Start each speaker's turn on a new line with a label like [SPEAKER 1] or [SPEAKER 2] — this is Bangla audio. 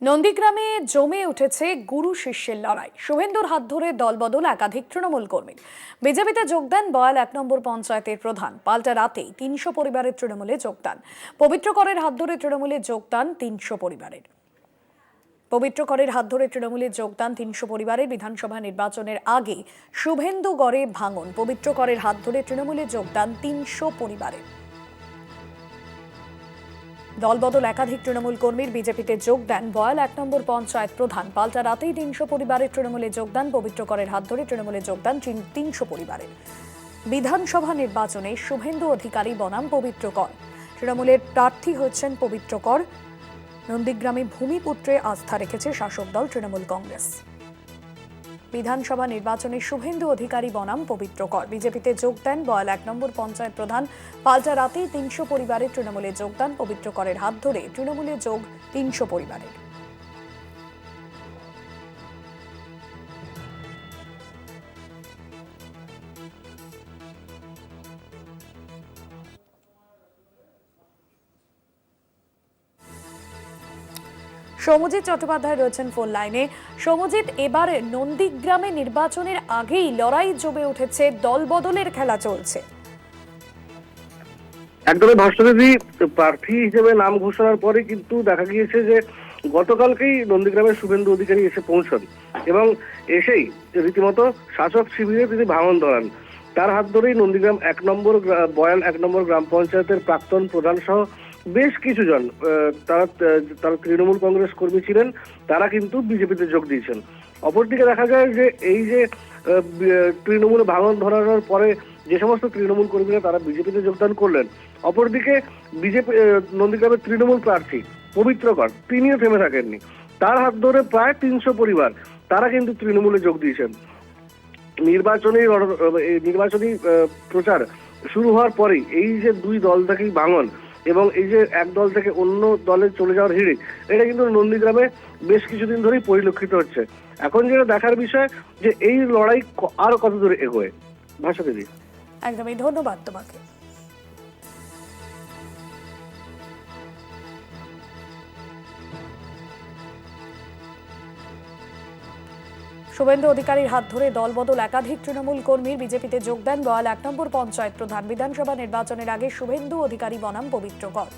[SPEAKER 1] নন্দীগ্রামে জমে উঠেছে গুরু শিষ্যের লড়াই। শুভেন্দুর হাত ধরে দলবদল একাধিক তৃণমূল কর্মী। বিজেপিতে যোগ দেন বয়াল 1 নম্বর পঞ্চায়েতের প্রধান। পাল্টা রাতেই 300 পরিবারের তৃণমূলে যোগদান। পবিত্রকরের হাত ধরে তৃণমূলে যোগদান 300 পরিবারের। পবিত্রকরের হাত ধরে তৃণমূলে যোগদান 300 পরিবারের। বিধানসভা নির্বাচনের আগে শুভেন্দুগড়ে ভাঙন। পবিত্রকরের হাত ধরে তৃণমূলে যোগদান 300 পরিবারের। দলবদল একাধিক তৃণমূল কর্মীর। বিজেপিতে যোগ দেন বয়াল 1 নম্বর পঞ্চায়েত প্রধান। পাল্টা রাতেই 300 পরিবারের তৃণমূলে যোগদান। পবিত্রকরের হাত ধরে তৃণমূলে যোগদান 300 পরিবারের। বিধানসভা নির্বাচনে শুভেন্দু অধিকারী বনাম পবিত্রকর। তৃণমূলের প্রার্থী হচ্ছেন পবিত্রকর। নন্দীগ্রামে ভূমিপুত্রে আস্থা রেখেছে শাসক দল তৃণমূল কংগ্রেস। বিধানসভা নির্বাচনে শুভেন্দু অধিকারী বনাম পবিত্রকর। বিজেপিতে যোগ দেন বয়াল 1 নম্বর পঞ্চায়েত প্রধান। পাল্টা রাতেই 300 পরিবারের তৃণমূলে যোগদান। পবিত্রকরের হাত ধরে তৃণমূলে যোগ 300 পরিবারের। সৌম্যজিৎ চট্টোপাধ্যায় রয়েছেন ফোন লাইনে। সৌম্যজিৎ, এবার নন্দীগ্রামে নির্বাচনের আগেই লড়াই জমে উঠেছে, দলবদলের খেলা চলছে।
[SPEAKER 2] একদমই ভাস্করদি, প্রার্থী হিসেবে নাম ঘোষণার পরে কিন্তু দেখা গিয়েছে যে গতকালকেই নন্দীগ্রামের শুভেন্দু অধিকারী এসে পৌঁছন এবং এসেই রীতিমতো শাসক শিবিরে তিনি ভাঙন ধরান। তার হাত ধরেই নন্দীগ্রাম 1 নম্বর বয়াল 1 নম্বর গ্রাম পঞ্চায়েতের প্রাক্তন প্রধান সহ বেশ কিছুজন তারা তৃণমূল কংগ্রেস কর্মী ছিলেন, তারা কিন্তু বিজেপিতে যোগ দিয়েছেন। অপরদিকে দেখা যায় যে এই যে তৃণমূলে ভাঙন ধরানোর পরে যে সমস্ত তৃণমূল কর্মীরা তারা বিজেপিতে যোগদান করলেন, অপরদিকে বিজেপি নন্দীগ্রামের তৃণমূল প্রার্থী পবিত্রকর তিনিও থেমে থাকেননি। তার হাত ধরে প্রায় 300 পরিবার তারা কিন্তু তৃণমূলে যোগ দিয়েছেন। নির্বাচনী প্রচার শুরু হওয়ার পরেই এই যে দুই দল থেকেই ভাঙন এবং এই যে এক দল থেকে অন্য দলে চলে যাওয়ার হিড়িক, এটা কিন্তু নন্দীগ্রামে বেশ কিছুদিন ধরেই পরিলক্ষিত হচ্ছে। এখন যেটা দেখার বিষয় যে এই লড়াই আর কত দূরে এগোয়। ভাষা দিদি,
[SPEAKER 1] একদমই ধন্যবাদ তোমাকে। শুভেন্দু অধিকারীর হাত ধরে দলবদল একাধিক তৃণমূল কর্মীর। বিজেপিতে যোগ দেন বয়াল 1 নম্বর পঞ্চায়েত প্রধান। বিধানসভা নির্বাচনের আগে শুভেন্দু অধিকারী বনাম পবিত্রকর।